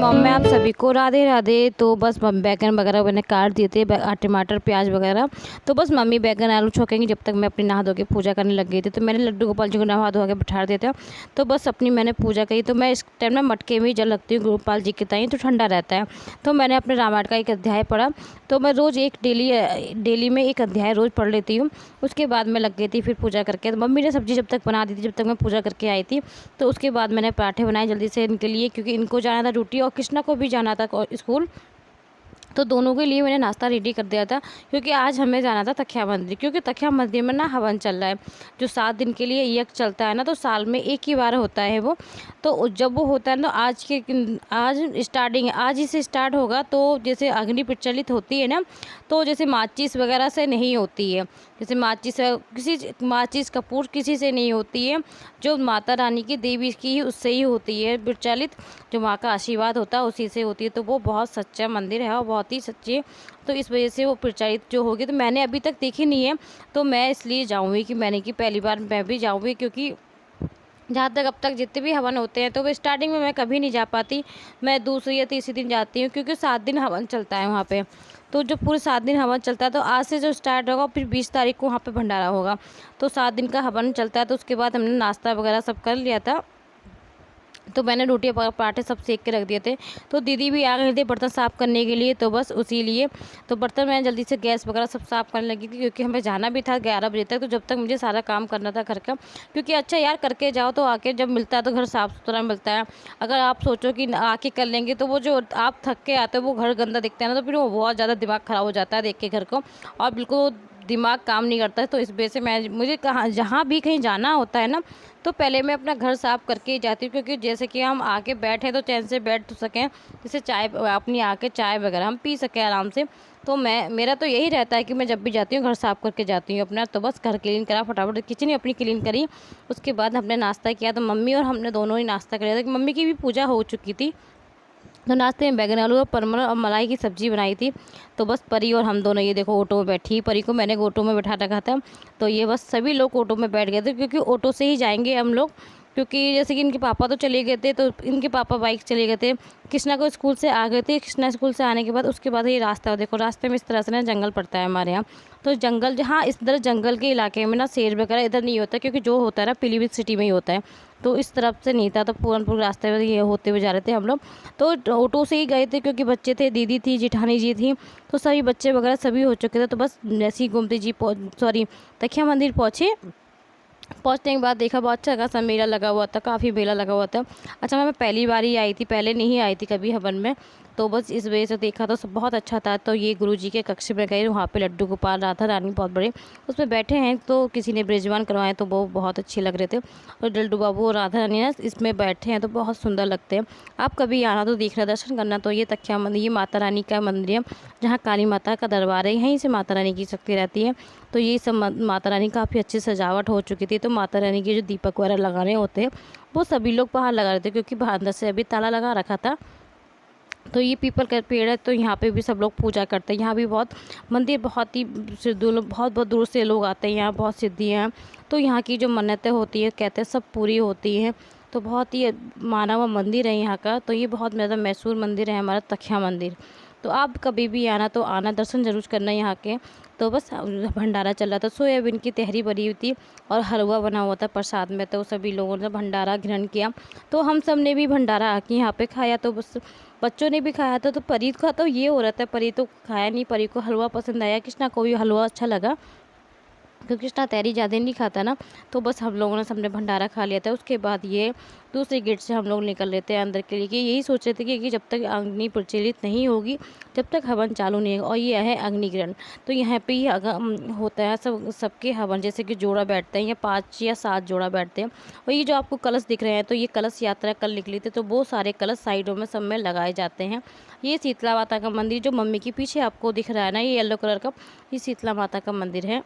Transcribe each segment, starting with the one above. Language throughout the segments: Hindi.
मॉम में आप सभी को राधे राधे। तो बस बैगन वगैरह मैंने काट दिए थे, टमाटर प्याज वगैरह। तो बस मम्मी बैगन आलू छोकेंगी, जब तक मैं अपनी नहा धो के पूजा करने लग गई थी। तो मैंने लड्डू गोपाल जी को नहा धो के बिठा दिया था। तो बस अपनी मैंने पूजा करी। तो मैं इस टाइम ना मटके में ही जल रखती हूँ गोपाल जी के ताई, तो ठंडा रहता है। तो मैंने अपने रामायण का एक अध्याय पढ़ा। तो मैं रोज़ एक डेली में एक अध्याय रोज़ पढ़ लेती हूँ। उसके बाद मैं लग गई थी फिर पूजा करके। तो मम्मी ने सब्ज़ी जब तक बना दी थी, जब तक मैं पूजा करके आई थी। तो उसके बाद मैंने पराठे बनाए जल्दी से इनके लिए, क्योंकि इनको जाना था ड्यूटी और कृष्णा को भी जाना था स्कूल। तो दोनों के लिए मैंने नाश्ता रेडी कर दिया था, क्योंकि आज हमें जाना था तखिया मंदिर। क्योंकि तखिया मंदिर में ना हवन चल रहा है, जो 7 दिन के लिए यज्ञ चलता है ना, तो साल में एक ही बार होता है वो। तो जब वो होता है ना, आज स्टार्टिंग आज ही से स्टार्ट होगा। तो जैसे अग्नि प्रज्वलित होती है ना, तो जैसे माचिस वगैरह से नहीं होती है, जैसे माचिस कपूर किसी से नहीं होती है, जो माता रानी की देवी की ही उससे ही होती है प्रज्वलित, जो माँ का आशीर्वाद होता है उसी से होती है। तो वो बहुत सच्चा मंदिर है और बहुत ही सच्ची है। तो इस वजह से वो प्रचारित जो होगी, तो मैंने अभी तक देखी नहीं है। तो मैं इसलिए जाऊँगी कि मैंने कि पहली बार मैं भी जाऊँगी, क्योंकि जहाँ तक अब तक जितने भी हवन होते हैं, तो वो स्टार्टिंग में मैं कभी नहीं जा पाती। मैं दूसरी या तीसरी दिन जाती हूँ, क्योंकि 7 दिन हवन चलता है वहाँ पे। तो जो पूरे 7 दिन हवन चलता है, तो आज से जो स्टार्ट होगा फिर 20 तारीख को वहाँ पे भंडारा होगा। तो 7 दिन का हवन चलता है। तो उसके बाद हमने नाश्ता वगैरह सब कर लिया था। तो मैंने रोटी पराठे सब सेक के रख दिए थे। तो दीदी भी आ गए थे बर्तन साफ़ करने के लिए, तो बस उसी लिए तो बर्तन मैंने जल्दी से गैस वगैरह सब साफ़ करने लगी थी, क्योंकि हमें जाना भी था 11 बजे तक। तो जब तक मुझे सारा काम करना था घर का, क्योंकि अच्छा यार करके जाओ तो आके जब मिलता है तो घर साफ़ सुथरा मिलता है। अगर आप सोचो कि आके कर लेंगे, तो वो जो आप थक के आते हो वो घर गंदा दिखता है ना, तो फिर वो बहुत ज़्यादा दिमाग ख़राब हो जाता है देख के घर को, और बिल्कुल दिमाग काम नहीं करता है। तो इस वजह से मुझे कहाँ जहाँ भी कहीं जाना होता है ना, तो पहले मैं अपना घर साफ़ करके ही जाती हूँ, क्योंकि जैसे कि हम आके बैठे तो चैन से बैठ तो सकें, जैसे चाय अपनी आके चाय वगैरह हम पी सकें आराम से। तो मेरा तो यही रहता है कि मैं जब भी जाती हूँ घर साफ़ करके जाती हूँ अपना। तो बस घर क्लीन करा, फटाफट किचन ही अपनी क्लीन करी। उसके बाद हमने नाश्ता किया। तो मम्मी और हमने दोनों ही नाश्ता कर लिया था, कि मम्मी की भी पूजा हो चुकी थी। तो नाश्ते में बैगन आलू और परमल और मलाई की सब्ज़ी बनाई थी। तो बस परी और हम दोनों ये देखो ऑटो में बैठी। परी को मैंने ऑटो में बैठा रखा था। तो ये बस सभी लोग ऑटो में बैठ गए थे, क्योंकि ऑटो से ही जाएंगे हम लोग। क्योंकि जैसे कि इनके पापा तो चले गए थे, तो इनके पापा बाइक चले गए थे। कृष्णा को स्कूल से आ गए थे। कृष्णा स्कूल से आने के बाद उसके बाद ये रास्ता देखो, रास्ते में इस तरह से ना जंगल पड़ता है हमारे यहाँ। तो जंगल जहाँ इस तरह जंगल के इलाके में ना शेर वगैरह इधर नहीं होता, क्योंकि जो होता है ना पीलीभीत सिटी में ही होता है। तो इस तरफ से नहीं था। तो पूरनपुर रास्ते में ये होते हुए जा रहे थे हम लोग। तो ऑटो से ही गए थे, क्योंकि बच्चे थे, दीदी थी, जिठानी जी थी। तो सभी बच्चे वगैरह सभी हो चुके थे। तो बस जैसे ही गोमती जी तखिया मंदिर पहुँचने के बाद देखा बहुत अच्छा खासा मेला लगा हुआ था, काफ़ी मेला लगा हुआ था। अच्छा मैं पहली बार ही आई थी, पहले नहीं आई थी कभी हवन में। तो बस इस वजह से देखा तो सब बहुत अच्छा था। तो ये गुरुजी के कक्ष में गए, वहाँ पे लड्डू गोपाल राधा रानी बहुत बड़े उसमें बैठे हैं। तो किसी ने ब्रिजवान करवाए, तो वो बहुत अच्छे लग रहे थे। और लड्डू बाबू और राधा रानी ना इसमें बैठे हैं, तो बहुत सुंदर लगते हैं। आप कभी आना तो देखना, दर्शन करना। तो ये तखिया मंदिर, ये माता रानी का मंदिर है, जहाँ काली माता का दरबार है। यहीं से माता रानी की शक्ति रहती है। तो ये सब माता रानी काफ़ी अच्छी सजावट हो चुकी थी। तो माता रानी के जो दीपक वगैरह लगाने होते हैं, वो सभी लोग बाहर लगा रहे थे, क्योंकि बाहर अंदर से अभी ताला लगा रखा था। तो ये पीपल का पेड़ है, तो यहाँ पे भी सब लोग पूजा करते हैं। यहाँ भी बहुत मंदिर, बहुत ही सिद्धू लोग, बहुत बहुत दूर से लोग आते हैं यहाँ, बहुत सिद्धियाँ हैं। तो यहाँ की जो मन्नतें होती है कहते हैं सब पूरी होती हैं। तो बहुत ही माना हुआ मंदिर है यहाँ का। तो ये बहुत ज़्यादा मशहूर मंदिर है हमारा तखिया मंदिर। तो आप कभी भी आना तो आना, दर्शन ज़रूर करना यहाँ के। तो बस भंडारा चल रहा था, सोयाबीन की तहरी बनी हुई थी और हलवा बना हुआ था प्रसाद में। तो सभी लोगों ने भंडारा ग्रहण किया। तो हम सब ने भी भंडारा आके यहाँ पे खाया। तो बस बच्चों ने भी खाया था। तो परी का तो ये हो रहा था, परी तो खाया नहीं, परी को हलवा पसंद आया, कृष्णा को भी हलवा अच्छा लगा, क्योंकि कृष्णा तहरी ज़्यादा नहीं खाता ना। तो बस हम लोगों ने सबने भंडारा खा लिया था। उसके बाद ये दूसरे गेट से हम लोग निकल लेते हैं अंदर के लिए, कि यही सोच रहे थे कि जब तक अग्नि प्रज्वलित नहीं होगी, जब तक हवन चालू नहीं होगा। और ये है अग्निग्रहण। तो यहाँ पे ही होता है सबके हवन, जैसे कि जोड़ा बैठते हैं, या 5 या 7 जोड़ा बैठते हैं। और ये जो आपको कलश दिख रहे हैं, तो ये कलश यात्रा कल निकली थी। तो वो सारे कलश साइडों में सब में लगाए जाते हैं। ये शीतला माता का मंदिर, जो मम्मी के पीछे आपको दिख रहा है ना, ये येलो कलर का, ये शीतला माता का मंदिर है।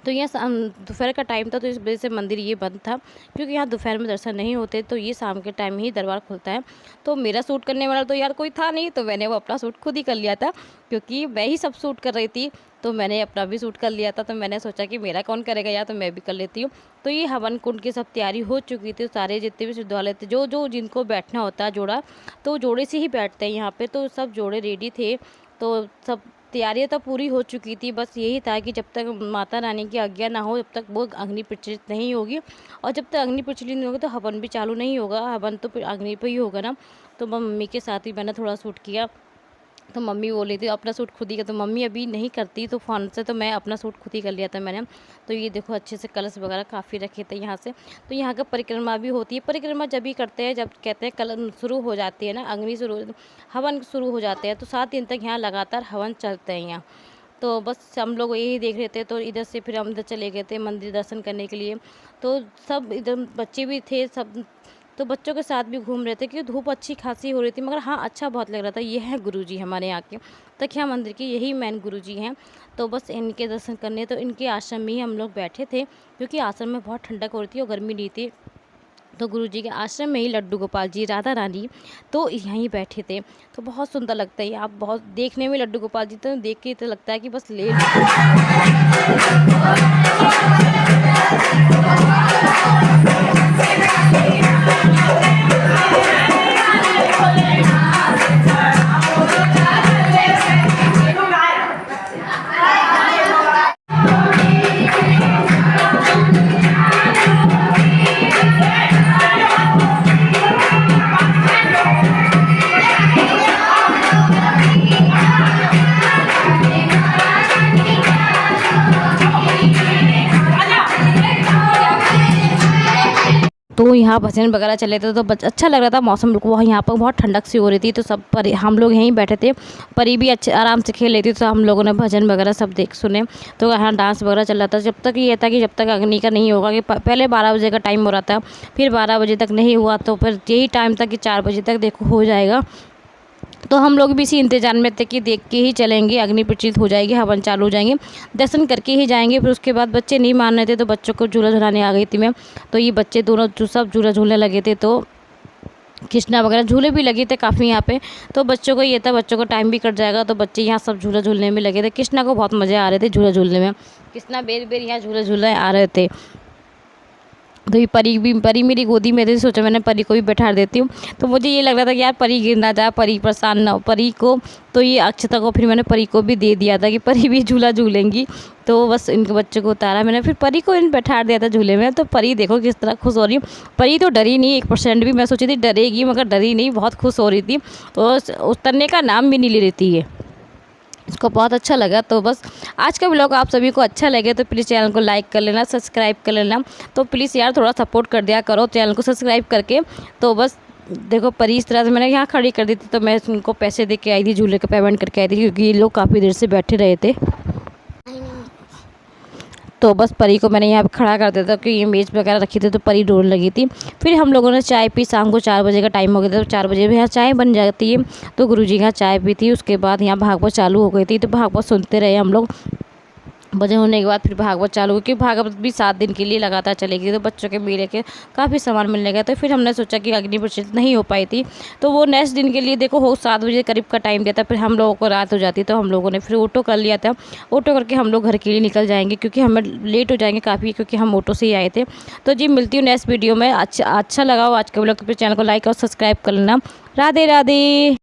तो यहाँ दोपहर का टाइम था, तो इस वजह से मंदिर ये बंद था, क्योंकि यहाँ दोपहर में दर्शन नहीं होते, तो ये शाम के टाइम ही दरबार खुलता है। तो मेरा शूट करने वाला तो यार कोई था नहीं, तो मैंने वो अपना शूट खुद ही कर लिया था, क्योंकि मैं ही सब शूट कर रही थी, तो मैंने अपना भी शूट कर लिया था। तो मैंने सोचा कि मेरा कौन करेगा यार, तो मैं भी कर लेती हूँ। तो ये हवन कुंड की सब तैयारी हो चुकी थी, सारे जितने भी श्रद्धालु थे, जो जो जिनको बैठना होता है जोड़ा, तो जोड़े से ही बैठते हैं यहाँ पे, तो सब जोड़े रेडी थे। तो सब तैयारियां तो पूरी हो चुकी थी, बस यही था कि जब तक माता रानी की आज्ञा ना हो, जब तक वो अग्नि प्रज्वलित नहीं होगी, और जब तक अग्नि प्रज्वलित नहीं होगी तो हवन भी चालू नहीं होगा। हवन तो फिर अग्नि पर ही होगा ना। तो मम्मी के साथ ही मैंने थोड़ा शूट किया। तो मम्मी बोली थी अपना सूट खुद ही कर, तो मम्मी अभी नहीं करती तो फ़ोन से, तो मैं अपना सूट खुद ही कर लिया था मैंने। तो ये देखो अच्छे से कलश वगैरह काफ़ी रखे थे यहाँ से। तो यहाँ का परिक्रमा भी होती है। परिक्रमा जब भी करते हैं जब कहते हैं कल शुरू हो जाती है ना, अग्नि शुरू, हवन शुरू हो जाते हैं, तो 7 दिन तक यहाँ लगातार हवन चलते हैं यहाँ। तो बस हम लोग यही देख रहे थे, तो इधर से फिर हम इधर चले गए थे मंदिर दर्शन करने के लिए। तो सब इधर बच्चे भी थे सब, तो बच्चों के साथ भी घूम रहे थे, क्योंकि धूप अच्छी खासी हो रही थी, मगर हाँ अच्छा बहुत लग रहा था। ये है गुरुजी हमारे यहाँ के तखिया मंदिर के, यही मेन गुरुजी हैं। तो बस इनके दर्शन करने, तो इनके आश्रम में ही हम लोग बैठे थे, क्योंकि आश्रम में बहुत ठंडक हो रही थी और गर्मी नहीं थी। तो गुरुजी के आश्रम में ही लड्डू गोपाल जी, राधा रानी तो यहीं बैठे थे। तो बहुत सुंदर लगता है, आप बहुत देखने में लड्डू गोपाल जी तो देख के तो लगता है कि बस ले लो। तो यहाँ भजन वगैरह चले थे, तो अच्छा लग रहा था मौसम, वो यहाँ पर बहुत ठंडक सी हो रही थी। तो सब पर हम लोग यहीं बैठे थे, परी भी अच्छे आराम से खेल रही थी, तो हम लोगों ने भजन वगैरह सब देख सुने। तो यहाँ डांस वगैरह चल रहा था। जब तक ये था कि जब तक अग्नि का नहीं होगा, कि पहले 12 बजे का टाइम हो रहा था, फिर 12 बजे तक नहीं हुआ, तो फिर यही टाइम था कि 4 बजे तक देखो हो जाएगा। तो हम लोग भी इसी इंतजार में थे कि देख के ही चलेंगे, अग्नि प्रज्वलित हो जाएगी, हवन चालू हो जाएंगे, दर्शन करके ही जाएंगे। फिर उसके बाद बच्चे नहीं मान रहे थे, तो बच्चों को झूला झुलाने आ गई थी मैं। तो ये बच्चे दोनों सब झूला झूलने लगे थे, तो कृष्णा वगैरह झूले भी लगे थे काफ़ी यहाँ पे। तो बच्चों को ये था बच्चों को टाइम भी कट जाएगा, तो बच्चे यहाँ सब झूला झूलने में लगे थे। कृष्णा को बहुत मज़े आ रहे थे झूला झूलने में, कृष्णा बेर बेर यहाँ झूला झूलने आ रहे थे। तो ये परी मेरी गोदी में थी, सोचा मैंने परी को भी बैठा देती हूँ। तो मुझे ये लग रहा था कि यार परी गिर ना जाए, परी परेशान ना हो परी को। तो ये अक्षता को फिर मैंने परी को भी दे दिया था कि परी भी झूला झूलेंगी। तो बस इनके बच्चों को उतारा मैंने, फिर परी को इन बैठा दिया था झूले में। तो परी देखो किस तरह खुश हो रही। परी तो डरी नहीं 1% भी, मैं सोची थी डरेगी मगर डरी नहीं, बहुत खुश हो रही थी। तो उतरने का नाम भी नहीं ले रही थी ये, इसको बहुत अच्छा लगा। तो बस आज का व्लॉग आप सभी को अच्छा लगे तो प्लीज़ चैनल को लाइक कर लेना, सब्सक्राइब कर लेना। तो प्लीज़ यार थोड़ा सपोर्ट कर दिया करो चैनल को सब्सक्राइब करके। तो बस देखो परी इस तरह से मैंने यहाँ खड़ी कर दी थी, तो मैं उनको पैसे दे के आई थी, झूले का पेमेंट करके आई थी, क्योंकि ये लोग काफ़ी देर से बैठे रहे थे। तो बस परी को मैंने यहाँ पे खड़ा कर दिया था, क्योंकि ये मेज़ वगैरह रखी थी, तो परी डोर लगी थी। फिर हम लोगों ने चाय पी, शाम को 4 बजे का टाइम हो गया था, तो 4 बजे भी यहाँ चाय बन जाती है। तो गुरुजी का चाय पी थी, उसके बाद यहाँ भागवत चालू हो गई थी, तो भागवत सुनते रहे हम लोग। भजन होने के बाद फिर भागवत चालू, क्योंकि भागवत भी 7 दिन के लिए लगातार चलेगी। तो बच्चों के मेले के काफ़ी सामान मिलने गया, तो फिर हमने सोचा कि अग्नि प्रज्वलित नहीं हो पाई थी, तो वो नेक्स्ट दिन के लिए देखो हो 7 बजे करीब का टाइम दिया था। फिर हम लोगों को रात हो जाती, तो हम लोगों ने फिर ऑटो कर लिया था। ऑटो करके हम लोग घर के लिए निकल जाएंगे, क्योंकि हमें लेट हो जाएंगे काफ़ी, क्योंकि हम ऑटो से ही आए थे। तो जी मिलती हूँ नेक्स्ट वीडियो में। अच्छा लगा हो आज के व्लॉग, तो चैनल को लाइक और सब्सक्राइब कर लेना। राधे राधे।